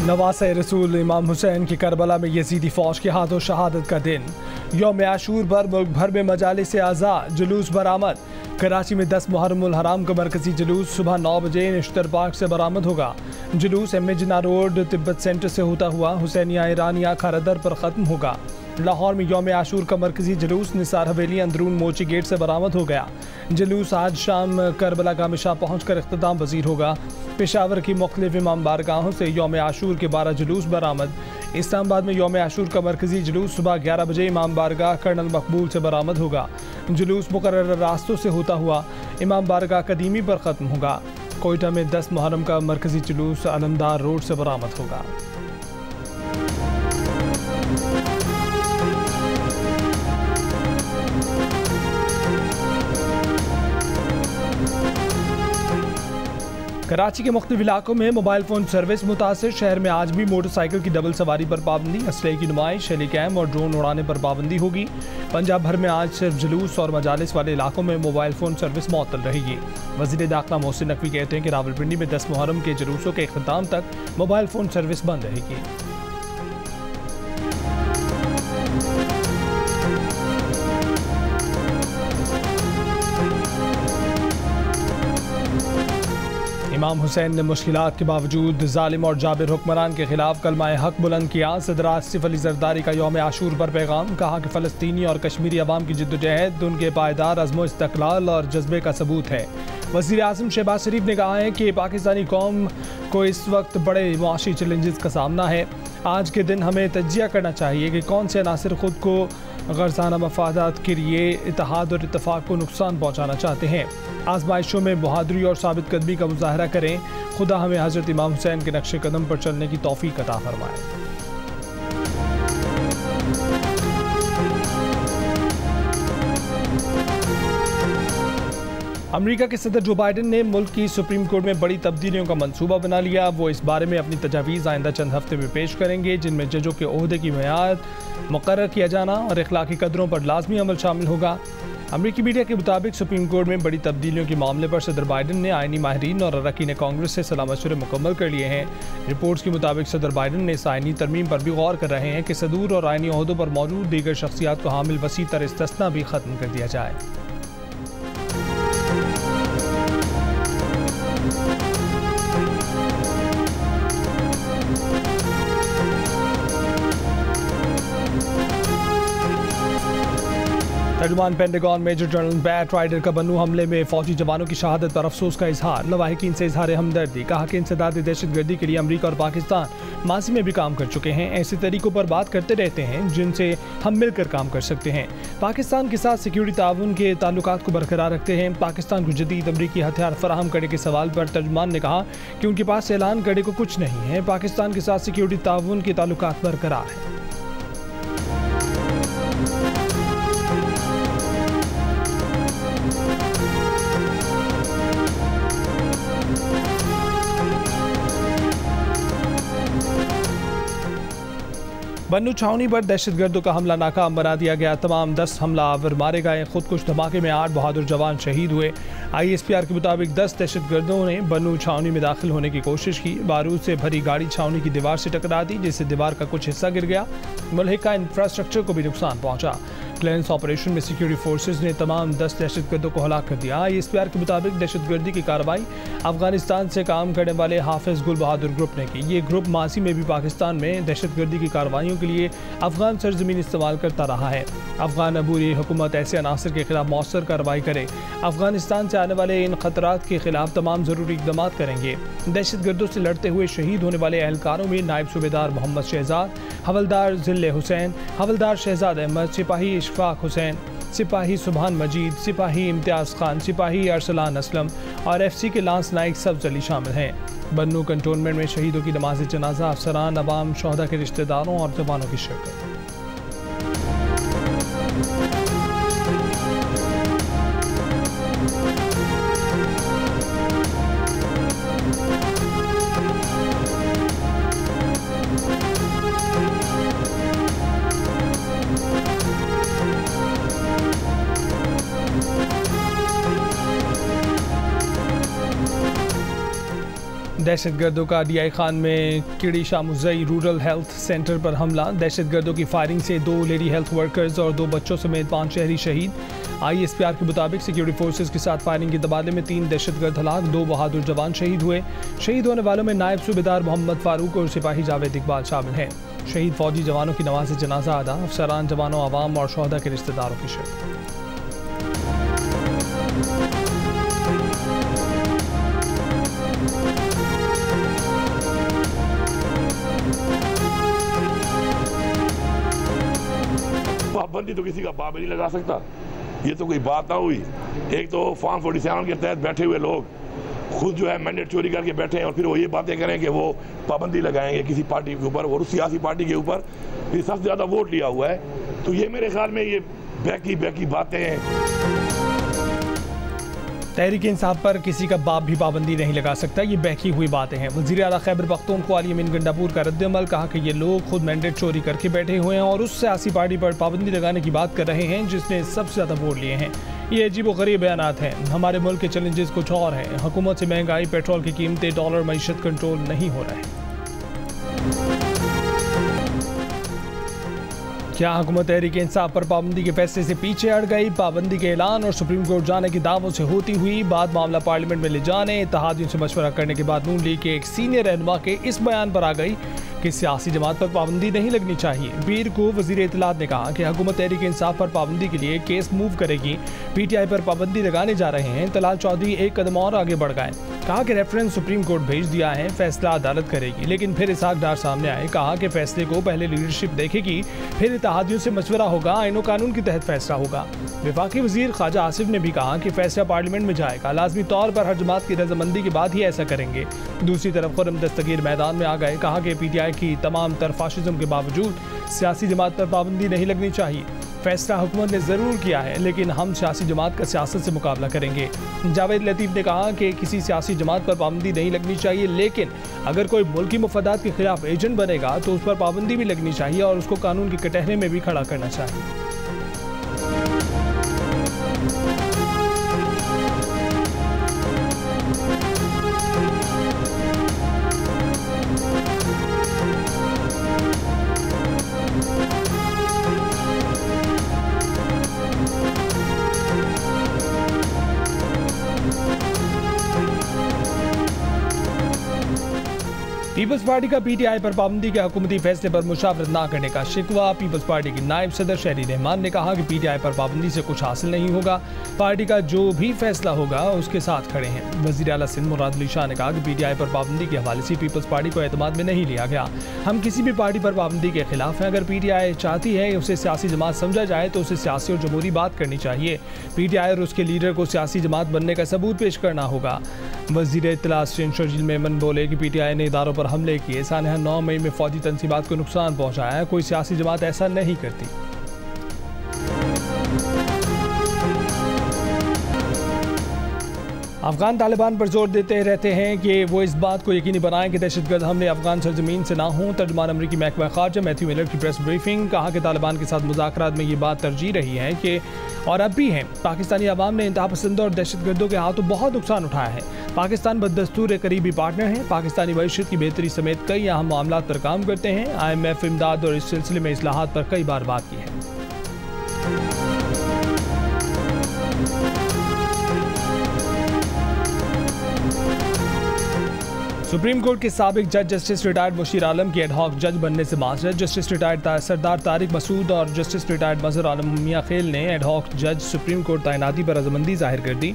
नवासे रसूल इमाम हुसैन की करबला में यजीदी फ़ौज के हाथों शहादत का दिन। यौम आशूर पर मुल्क भर में मजालिस आज़ा जुलूस बरामद। कराची में 10 मुहर्रमुल हराम का मरकजी जुलूस सुबह 9 बजे निश्तर पार्क से बरामद होगा। जुलूस M A Jinnah road Tibet centre से होता हुआ हुसैनिया ईरानिया खारदर पर ख़त्म होगा। लाहौर में यौम आशूर का मरकजी जुलूस निसार हवेली अंदरून मोची गेट से बरामद हो गया। जुलूस आज शाम करबला गामिशा पहुँच कर इख्तिताम पजीर होगा। पेशावर की मुख्तलिफ इमाम बारगाहों से यौम आशूर के 12 जुलूस बरामद। इस्लामाबाद में यौम आशूर का मरकजी जुलूस सुबह 11 बजे इमाम बारगाह कर्नल मकबूल से बरामद होगा। जुलूस मुकर्रर रास्तों से होता हुआ इमाम बारगाह कदीमी पर ख़त्म होगा। कोयटा में 10 मुहर्रम का मरकजी जुलूस अलमदार रोड से बरामद होगा। कराची के मुख्तलिफ इलाकों में मोबाइल फ़ोन सर्विस मुतासिर। शहर में आज भी मोटरसाइकिल की डबल सवारी पर पाबंदी, असलहे की नुमाइश, हेलीकैम और ड्रोन उड़ाने पर पाबंदी होगी। पंजाब भर में आज सिर्फ जुलूस और मजालिस वाले इलाकों में मोबाइल फ़ोन सर्विस मुअत्तल रहेगी। वज़ीर दाखिला मोहसिन नकवी कहते हैं कि रावलपिंडी में 10 मुहर्रम के जुलूसों के इख्तिताम तक मोबाइल फ़ोन सर्विस बंद रहेगी। इमाम हुसैन ने मुश्किलात के बावजूद जालिम और जाबिर हुक्मरान के खिलाफ कलमाए हक बुलंद किया। सदर आसिफ अली जरदारी का यौम आशूर पर पैगाम। कहा कि फ़लस्तीनी और कश्मीरी अवाम की जिद्दोजहद उनके पायदार अज़्म इस्तक़लाल और जज्बे का सबूत है। वज़ीर आज़म शहबाज शरीफ ने कहा है कि पाकिस्तानी कौम को इस वक्त बड़े मुआशी चैलेंजेस का सामना है। आज के दिन हमें तज्जिया करना चाहिए कि कौन से अनासर ख़ुद को ग़रज़ाना मफादात के लिए इत्तेहाद और इत्तफ़ाक़ को नुकसान पहुँचाना चाहते हैं। आज़माइशों में बहादुरी और साबित कदमी का मुज़ाहरा करें। खुदा हमें हज़रत इमाम हुसैन के नक्शे कदम पर चलने की तौफ़ीक़ अता फ़रमाए। अमेरिका के सदर जो बाइडन ने मुल्क की सुप्रीम कोर्ट में बड़ी तब्दीलियों का मंसूबा बना लिया। वो इस बारे में अपनी तजावीज़ आइंदा चंद हफ्ते में पेश करेंगे, जिनमें जजों के ओहदे की मियाद मुकर्रर किया जाना और इखलाकी कदरों पर लाजमी अमल शामिल होगा। अमरीकी मीडिया के मुताबिक सुप्रीम कोर्ट में बड़ी तब्दीलियों के मामले पर सदर बाइडन ने आइनी माहिरीन और अरकान कांग्रेस से सलाह मशवरे मुकम्मल कर लिए हैं। रिपोर्ट्स के मुताबिक सदर बाइडन ने इस आइनी तरमीम पर भी गौर कर रहे हैं कि सदूर और आइनी ओहदों पर मौजूद दीगर शख्सियात को हामिल वसी तर इस्तिस्ना भी ख़त्म कर दिया जाए। तर्जुमान Pentagon major general Pat Ryder का बन्नू हमले में फौजी जवानों की शहादत पर अफसोस का इजहार। लवाहिकीन से इजहार हमदर्दी। कहा कि इंसदाद दहशतगर्दी के लिए अमरीका और पाकिस्तान माजी में भी काम कर चुके हैं। ऐसे तरीकों पर बात करते रहते हैं जिनसे हम मिलकर काम कर सकते हैं। पाकिस्तान के साथ सिक्योरिटी ताउन के ताल्लुकात को बरकरार रखते हैं। पाकिस्तान को जदीद अमरीकी हथियार फराहम करने के सवाल पर तर्जुमान ने कहा कि उनके पास ऐलान करने को कुछ नहीं है। पाकिस्तान के साथ सिक्योरिटी ताउन के ताल्लुकात बरकरार है। बन्नू छावनी पर दहशतगर्दों का हमला नाकाम बना दिया गया। तमाम 10 हमलावर मारे गए। खुदकुश धमाके में 8 बहादुर जवान शहीद हुए। ISPR के मुताबिक 10 दहशतगर्दों ने बन्नू छावनी में दाखिल होने की कोशिश की। बारूद से भरी गाड़ी छावनी की दीवार से टकरा दी, जिससे दीवार का कुछ हिस्सा गिर गया। मुल्हिका इंफ्रास्ट्रक्चर को भी नुकसान पहुंचा। क्लियरेंस ऑपरेशन में सिक्योरिटी फोर्सेज ने तमाम 10 दहशतगर्दों को हलाक कर दिया। ISPR के मुताबिक दहशतगर्दी की कार्रवाई अफगानिस्तान से काम करने वाले हाफिज गुल बहादुर ग्रुप ने की। ये ग्रुप माजी में भी पाकिस्तान में दहशतगर्दी की कार्रवाइयों के लिए अफगान सरजमीन इस्तेमाल करता रहा है। अफगान अबूरी हुकूमत ऐसे अनासर के खिलाफ मौसर कार्रवाई करे। अफगानिस्तान से आने वाले इन खतरात के खिलाफ तमाम ज़रूरी इक़दाम करेंगे। दहशतगर्दों से लड़ते हुए शहीद होने वाले एहलकारों में नायब सूबेदार मोहम्मद शहजाद, हवलदार जिले हुसैन, हवलदार शहजाद अहमद, सिपाही इशफाक हुसैन, सिपाही सुबहान मजीद, सिपाही इम्तियाज़ खान, सिपाही अरसलान असलम और FC के लांस नाइक सब्ज़ अली शामिल हैं। बन्नू कंटोनमेंट में शहीदों की नमाज जनाजा, अफसरान, अवाम, शोहदा के रिश्तेदारों और जवानों की शिरकत। दहशतगर्दों का DI खान में किड़ी शामुजई रूरल हेल्थ सेंटर पर हमला। दहशतगर्दों की फायरिंग से 2 लेडी हेल्थ वर्कर्स और 2 बच्चों समेत 5 शहरी शहीद। ISPR के मुताबिक सिक्योरिटी फोर्सेज के साथ फायरिंग के तबादले में 3 दहशतगर्द हलाक, 2 बहादुर जवान शहीद हुए। शहीद होने वालों में नायब सूबेदार मोहम्मद फारूक और सिपाही जावेद इकबाल शामिल हैं। शहीद फौजी जवानों की नमाज जनाजा अदा, अफसरान, जवानों, आवाम और शोहदा के रिश्तेदारों की शिरकत। पाबंदी तो किसी का बाप नहीं लगा सकता, ये तो कोई बात ना हुई। एक तो फॉर्म 47 के तहत बैठे हुए लोग खुद जो है मैंडेट चोरी करके बैठे हैं और फिर वो ये बातें करें कि वो पाबंदी लगाएंगे किसी पार्टी के ऊपर और उस सियासी पार्टी के ऊपर फिर सबसे ज़्यादा वोट लिया हुआ है। तो ये मेरे ख्याल में ये बैकी बातें हैं। तहरीक इंसाफ पर किसी का बाप भी पाबंदी नहीं लगा सकता, ये बहकी हुई बातें हैं। वज़ीर आला खैबर पख्तूनख्वा अली अमीन गंडापुर का रद्द-ए-अमल, कहा कि ये लोग खुद मैंडेट चोरी करके बैठे हुए हैं और उस सियासी पार्टी पर पाबंदी लगाने की बात कर रहे हैं जिसने सबसे ज़्यादा वोट लिए हैं। ये अजीब व गरीब बयानात हैं। हमारे मुल्क के चैलेंजेस कुछ और हैं। हुकूमत से महंगाई, पेट्रोल की कीमतें, डॉलर, मईशत कंट्रोल नहीं हो रहा है। क्या हुकूमत तहरीक इंसाफ पर पाबंदी के फैसले से पीछे हट गई? पाबंदी के ऐलान और सुप्रीम कोर्ट जाने के दावों से होती हुई बाद मामला पार्लियामेंट में ले जाने, इत्तेहादियों से मशवरा करने के बाद नून लीग के एक सीनियर रहनुमा के इस बयान पर आ गई कि सियासी जमात पर पाबंदी नहीं लगनी चाहिए। पीर को वज़ीर इत्तलात ने कहा कि हुकूमत तहरीक इंसाफ पर पाबंदी के लिए केस मूव करेगी। PTI पर पाबंदी लगाने जा रहे हैं। तलाल चौधरी एक कदम और आगे बढ़ गए, कहा कि रेफरेंस सुप्रीम कोर्ट भेज दिया है, फैसला अदालत करेगी। लेकिन फिर इसहाक डार सामने आए, कहा कि फैसले को पहले लीडरशिप देखेगी, फिर इत्तेहादियों से मशवरा होगा, आईन कानून के तहत फैसला होगा। वफाकी वज़ीर ख्वाजा आसिफ ने भी कहा कि फैसला पार्लियामेंट में जाएगा, लाजमी तौर पर हर जमात की रजामंदी के बाद ही ऐसा करेंगे। दूसरी तरफ खुर्रम दस्तगीर मैदान में आ गए, कहा कि PTI की तमाम तरफ फाशिज्म के बावजूद सियासी जमात पर पाबंदी नहीं लगनी चाहिए। फैसला हुकूमत ने ज़रूर किया है, लेकिन हम सियासी जमात का सियासत से मुकाबला करेंगे। जावेद लतीफ़ ने कहा कि किसी सियासी जमात पर पाबंदी नहीं लगनी चाहिए, लेकिन अगर कोई मुल्की मुफादात के खिलाफ एजेंट बनेगा तो उस पर पाबंदी भी लगनी चाहिए और उसको कानून के कटहरे में भी खड़ा करना चाहिए। पीपल्स पार्टी का PTI पर पाबंदी के हुकूमती फैसले पर मुशावरत न करने का शिकवा। पीपल्स पार्टी के नायब सदर शहरी रहमान ने कहा कि PTI पर पाबंदी से कुछ हासिल नहीं होगा, पार्टी का जो भी फैसला होगा उसके साथ खड़े हैं। वज़ीर आला सिंध मुराद अली शाह ने कहा कि PTI पर पाबंदी के हवाले से पीपल्स पार्टी को एतमाद में नहीं लिया गया। हम किसी भी पार्टी पर पाबंदी के खिलाफ हैं। अगर PTI चाहती है उसे सियासी जमात समझा जाए तो उसे सियासी और जमहूरी बात करनी चाहिए। PTI और उसके लीडर को सियासी जमात बनने का सबूत पेश करना होगा। वज़ीर इत्तलात शर्जील मेमन बोले कि PTI ने इदारों पर हमले किए, सानहा 9 मई में फौजी तंसीबात को नुकसान पहुंचाया है। कोई सियासी जमात ऐसा नहीं करती। अफगान तालिबान पर जोर देते रहते हैं कि वो इस बात को यकीनी बनाएं कि दहशतगर्द हमले अफगान सरजमीन से ना हों। तर्जुमान अमरीकी महकमा खारजा मैथ्यू मिलर की प्रेस ब्रीफिंग, कहा कि तालिबान के साथ मुज़ाकरात में ये बात तरजीह रही है कि और अब भी हैं, पाकिस्तानी अवाम ने इंतहा पसंदों और दहशतगर्दों के हाथों बहुत नुकसान उठाया है। पाकिस्तान बददस्तूर एक करीबी पार्टनर है। पाकिस्तानी मईशत की बेहतरी समेत कई अहम मामलात पर काम करते हैं। IMF इमदाद और इस सिलसिले में इस्लाहात पर कई बार बात की है। सुप्रीम कोर्ट के साबिक जज जस्टिस रिटायर्ड मुशीर आलम की एडहॉक जज बनने से माजरत। जस्टिस रिटायर्ड सरदार तारिक मसूद और जस्टिस रिटायर्ड मजहर आलम मियां खेल ने एडहॉक जज सुप्रीम कोर्ट तैनाती पर रजामंदी जाहिर कर दी।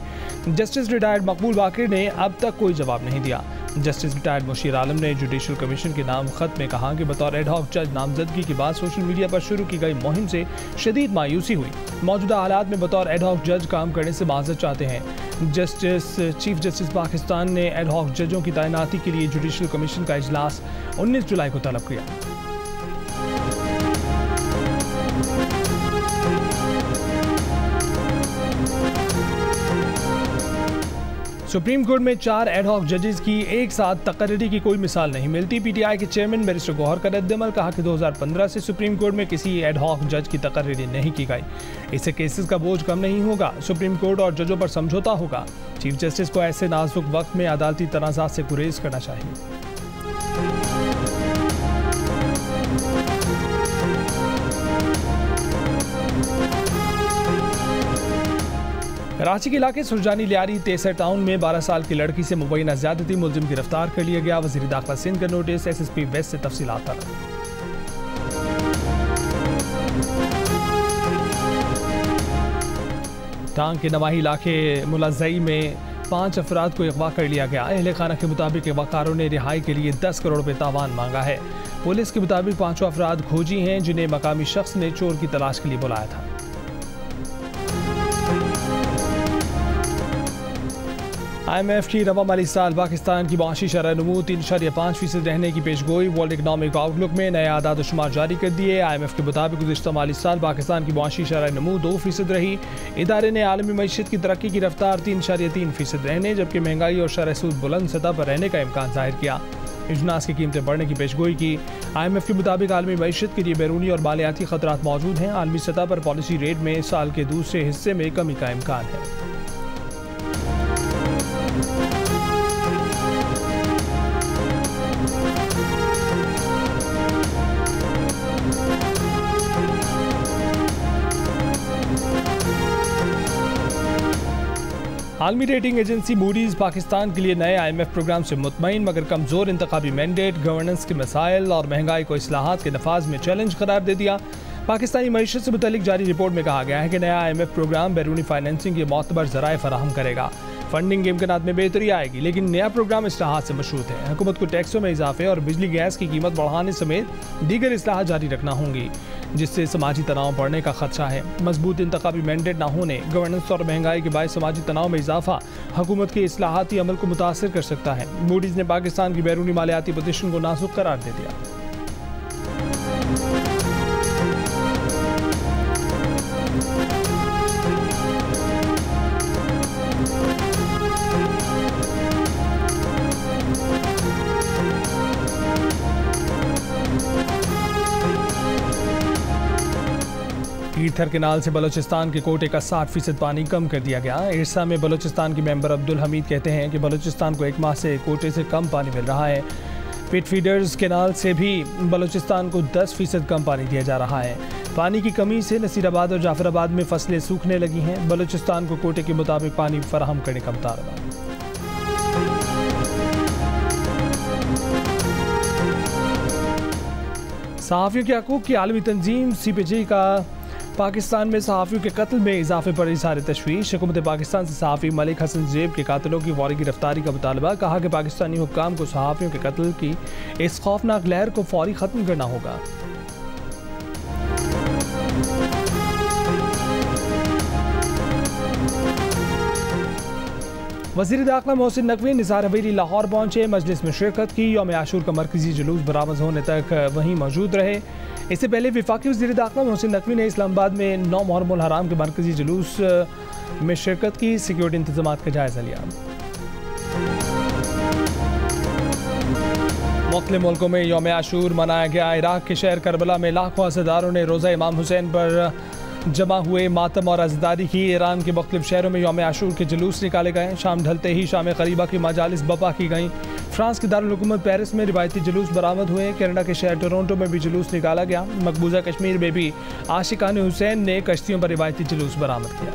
जस्टिस रिटायर्ड मकबूल बाकिर ने अब तक कोई जवाब नहीं दिया। जस्टिस रिटायर्ड मुशीर आलम ने जुडिशल कमीशन के नाम खत में कहा कि बतौर एडहॉक जज नामजदगी के बाद सोशल मीडिया पर शुरू की गई मुहिम से शदीद मायूसी हुई। मौजूदा हालात में बतौर एडहॉक जज काम करने से माजरत चाहते हैं। चीफ जस्टिस पाकिस्तान ने एडहॉक जजों की तैनाती के लिए जुडिशल कमीशन का इजलास 19 जुलाई को तलब किया। सुप्रीम कोर्ट में 4 एडहॉक जजेस की एक साथ तकर्री की कोई मिसाल नहीं मिलती। पीटीआई के चेयरमैन बैरिस्टर गौहर का रद्द-ए-अमल, कहा कि 2015 से सुप्रीम कोर्ट में किसी एडहॉक जज की तकर्री नहीं की गई। इससे केसेस का बोझ कम नहीं होगा, सुप्रीम कोर्ट और जजों पर समझौता होगा। चीफ जस्टिस को ऐसे नाजुक वक्त में अदालती तनाज़ात से गुरेज करना चाहिए। कराची के इलाके सुरजानी लियारी तेसर टाउन में 12 साल की लड़की से मुबैना ज्यादती मुलजिम गिरफ्तार कर लिया गया। वज़ीर दाखिला सिंध का नोटिस, SSP वेस्ट से तफसीलात तलब। टांग के नवाही इलाके मुलाजई में 5 अफराद को अगवा कर लिया गया। अहले खाना के मुताबिक अगवाकारों ने रिहाई के लिए 10 करोड़ रुपए तावान मांगा है। पुलिस के मुताबिक 5 अफराद खोजी हैं जिन्हें मकामी शख्स ने चोर की तलाश के लिए बुलाया था। IMF की रवा माली साल पाकिस्तान की माशी शरह नमू 3.5% रहने की पेशगोई। वर्ल्ड इकनॉमिक आउटलुक में नए आदाद शुमार जारी कर दिए। IMF के मुताबिक गुज़िश्ता माली साल पाकिस्तान की माशी शरह नमू 2% रही। इदारे ने आलमी मईशत की तरक्की की रफ्तार 3.3% रहने, जबकि महंगाई और शरह सूद बुलंद सतह पर रहने का इम्कान जाहिर किया। इजनास की कीमतें बढ़ने की पेशगोई की। IMF के मुताबिक आलमी मईशत के लिए बैरूनी और मालियाती खतरात मौजूद हैं। आलमी सतह पर पॉलिसी रेट में साल के दूसरे हिस्से में कमी का इम्कान है। आलमी रेटिंग एजेंसी मूडीज पाकिस्तान के लिए नए IMF प्रोग्राम से मुतमईन, मगर कमज़ोर इंतखाबी मैंडेट, गवर्नेंस के मसाइल और महंगाई को इस्लाहात के नफाज में चैलेंज करार दे दिया। पाकिस्तानी मईशत से मुतल्लिक जारी रिपोर्ट में कहा गया है कि नया IMF प्रोग्राम बैरूनी फाइनेंसिंग के मोतबर ज़राए फराहम करेगा। फंडिंग के इम्कानात में बेहतरी आएगी, लेकिन नया प्रोग्राम इस्लाहात से मशरूत है। हुकूमत को टैक्सों में इजाफे और बिजली गैस की कीमत बढ़ाने समेत दीगर इस्लाहात जारी रखना होंगी, जिससे समाजी तनाव बढ़ने का खदशा है। मजबूत इंतखाबी मैंडेट न होने, गवर्नेंस और महंगाई के बायस समाजी तनाव में इजाफा हुकूमत के इस्लाहाती अमल को मुतासर कर सकता है। मूडीज ने पाकिस्तान की बैरूनी मालियाती पोजीशन को नाजुक करार दे दिया। ईथर केनाल से बलूचिस्तान के कोटे का 60% पानी कम कर दिया गया। इरसा में बलूचिस्तान के मेंबर अब्दुल हमीद कहते हैं कि बलूचिस्तान को 1 माह से कोटे से कम पानी मिल रहा है। पिट फीडर्स केनाल से भी बलूचिस्तान को 10% कम पानी दिया जा रहा है। पानी की कमी से नसीराबाद और जाफराबाद में फसलें सूखने लगी हैं। बलूचिस्तान को कोटे के मुताबिक पानी फराहम करने का मुतालबा। सहाफ़ियों के हकूक़ की आलमी तंजीम CPJ का पाकिस्तान में सहाफ़ियों के कत्ल में इजाफे पर इज़हार तशवीश। हुकूमत पाकिस्तान से सहाफ़ी मलिक हसन ज़ेब के कातिलों की फौरी गिरफ्तारी का मुतालबा। कहा कि पाकिस्तानी हुक्काम को सहाफ़ियों के कत्ल की इस खौफनाक लहर को फौरी ख़त्म करना होगा। वज़ीर दाखिला मोहसिन नकवी निसार हवेली लाहौर पहुंचे, मजलिस में शिरकत की। यौम आशूर का मरकजी जुलूस बरामद होने तक वहीं मौजूद रहे। इससे पहले विफाकी वज़ीर दाखिला मोहसिन नकवी ने इस्लामाबाद में 9 मुहर्रम हराम के मरकजी जुलूस में शिरकत की, सिक्योरिटी इंतजामात का जायजा लिया। मुख्तलिफ मुल्कों में यौम आशूर मनाया गया। इराक के शहर करबला में लाखों अज़ादारों ने रोज़ा इमाम हुसैन पर जमा हुए, मातम और अज़दारी की। ईरान के मुख्तलिफ शहरों में यौम आशूर के जुलूस निकाले गए। शाम ढलते ही शाम करीबा की मजालिस बपा की गईं। फ्रांस के दारुल हुकूमत पेरिस में रिवायती जुलूस बरामद हुए। कनाडा के शहर टोरंटो में भी जुलूस निकाला गया। मकबूजा कश्मीर में भी आशिकान हुसैन ने कश्तियों पर रिवायती जुलूस बरामद किया।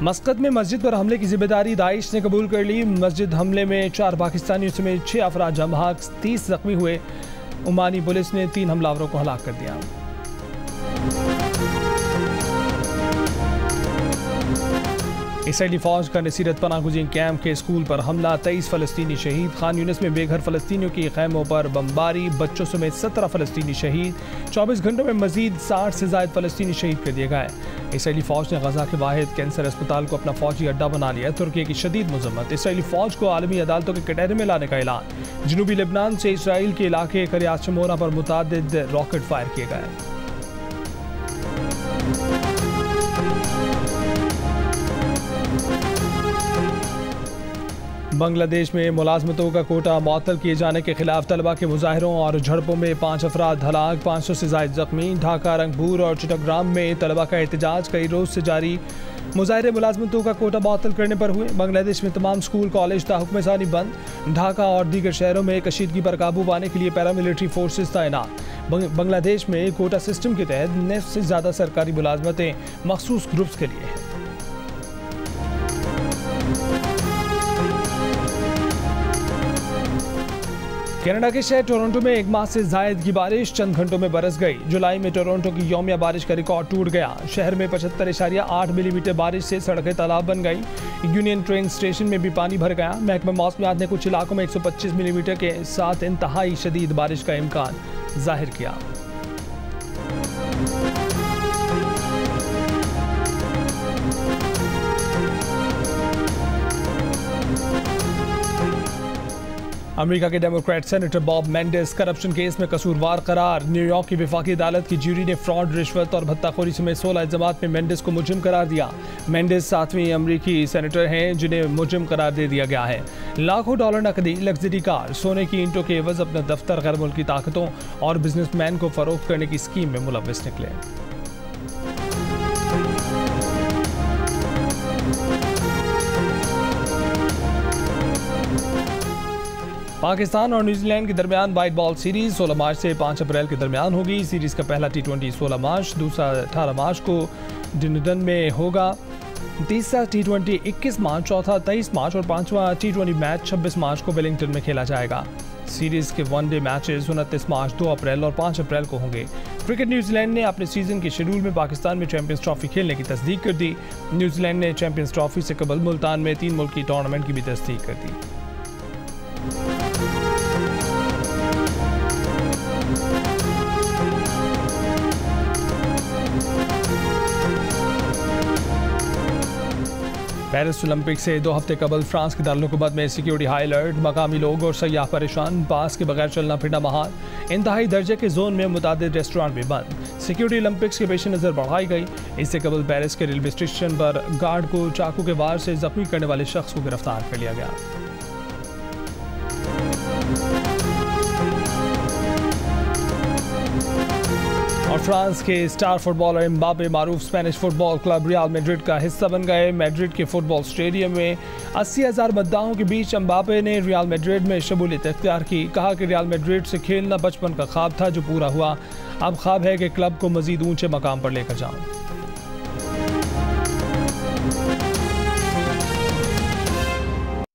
मस्कत में मस्जिद पर हमले की जिम्मेदारी दाइश ने कबूल कर ली। मस्जिद हमले में 4 पाकिस्तानियों समेत 6 अफराद जाँ बहक, 30 जख्मी हुए। ओमानी पुलिस ने 3 हमलावरों को हलाक कर दिया। इसराइली फौज का नसीरत पनाह गुज़ीन कैंप के स्कूल पर हमला, 23 फ़लस्तीनी शहीद। खान यूनिस में बेघर फ़लस्तीनियों की खैमों पर बमबारी, बच्चों समेत 17 फ़लस्तीनी शहीद। 24 घंटों में मजीद 60 से ज़ायद फ़लस्तीनी शहीद कर दिए गए। इसराइली फौज ने गजा के वाहिद कैंसर अस्पताल को अपना फौजी अड्डा बना लिया। तुर्की की शदीद मजम्मत, इसराइली फौज को आलमी अदालतों के कटहरे में लाने का ऐलान। जनूबी लेबनान से इसराइल के इलाके करियात शमोरा पर मुतादिद रॉकेट फायर किए गए। बांग्लादेश में मुलाजमतों का कोटा मुअत्तल किए जाने के खिलाफ तलबा के मुजाहरों और झड़पों में 5 अफराद हलाक, 500 से ज़ायद जख्मी। ढाका, रंगपुर और चिटकग्राम में तलबा का एहतजाज कई रोज से जारी। मुजाहरे मुलाजमतों का कोटा मुअत्तल करने पर हुए। बांग्लादेश में तमाम स्कूल कॉलेज ताहुक्म सानी बंद। ढाका और दीगर शहरों में कशीदगी पर काबू पाने के लिए पैरामिलिट्री फोर्सेज तैनात। बांग्लादेश में कोटा सिस्टम के तहत निस्फ से ज़्यादा सरकारी मुलाजमतें मखसूस ग्रुप्स के लिए हैं। कनाडा के शहर टोरंटो में 1 माह से जायद की बारिश चंद घंटों में बरस गई। जुलाई में टोरंटो की यौमिया बारिश का रिकॉर्ड टूट गया। शहर में 75.8 मिलीमीटर बारिश से सड़कें तालाब बन गई। यूनियन ट्रेन स्टेशन में भी पानी भर गया। महकमा मौसमियात ने कुछ इलाकों में 125 मिलीमीटर के साथ इंतहाई शदीद बारिश का इम्कान जाहिर किया। अमेरिका के Democrat senator Bob Menendez corruption case में कसूरवार करार। न्यूयॉर्क की वफाकी अदालत की ज्यूरी ने फ्रॉड, रिश्वत और भत्ताखोरी समेत 16 इल्जामात में मेंडेस को मुजरिम करार दिया। मेंडेस 7वीं अमेरिकी सेनेटर हैं जिन्हें मुजरिम करार दे दिया गया है। लाखों डॉलर नकदी, लग्जरी कार, सोने की ईंटों के एवज अपने दफ्तर गैर मुल्की ताकतों और बिजनेसमैन को फरोख्त करने की स्कीम में मुलव्विस निकले। पाकिस्तान और न्यूजीलैंड के दरमियान वाइट बॉल सीरीज 16 मार्च से 5 अप्रैल के दरमियान होगी। सीरीज का पहला T20 16 मार्च, दूसरा 18 मार्च को डिनडन में होगा, तीसरा T20 21 मार्च, चौथा 23 मार्च और पांचवा T20 मैच 26 मार्च को वेलिंगटन में खेला जाएगा। सीरीज के वनडे मैचेस 29 मार्च, 2 अप्रैल और 5 अप्रैल को होंगे। क्रिकेट न्यूजीलैंड ने अपने सीजन के शेड्यूल में पाकिस्तान में चैंपियंस ट्रॉफी खेलने की तस्दीक कर दी। न्यूजीलैंड ने चैंपियंस ट्रॉफी से कबल मुल्तान में 3 मुल्की टूर्नामेंट की भी तस्दीक कर दी। पेरिस ओलंपिक से 2 हफ्ते कबल फ्रांस के दारुल-हुकूमत में सिक्योरिटी हाई अलर्ट। मकामी लोग और सयाह परेशान, पास के बगैर चलना फिरना महाल। इंतहाई दर्जे के जोन में मुतादिद रेस्टोरेंट भी बंद। सिक्योरिटी ओलंपिक्स के पेश नज़र बढ़ाई गई। इससे कबल पेरिस के रेलवे स्टेशन पर गार्ड को चाकू के वार से जख्मी करने वाले शख्स को गिरफ्तार कर लिया गया। और फ्रांस के स्टार फुटबॉलर एम्बापे मारूफ Spanish football club Real Madrid का हिस्सा बन गए। मैड्रिड के फुटबॉल स्टेडियम में 80,000 मद्दाहों के बीच एम्बापे ने रियल मैड्रिड में शमूलियत इख्तियार की। कहा कि रियल मैड्रिड से खेलना बचपन का ख्वाब था जो पूरा हुआ। अब ख्वाब है कि क्लब को मजीद ऊंचे मकाम पर लेकर जाऊं।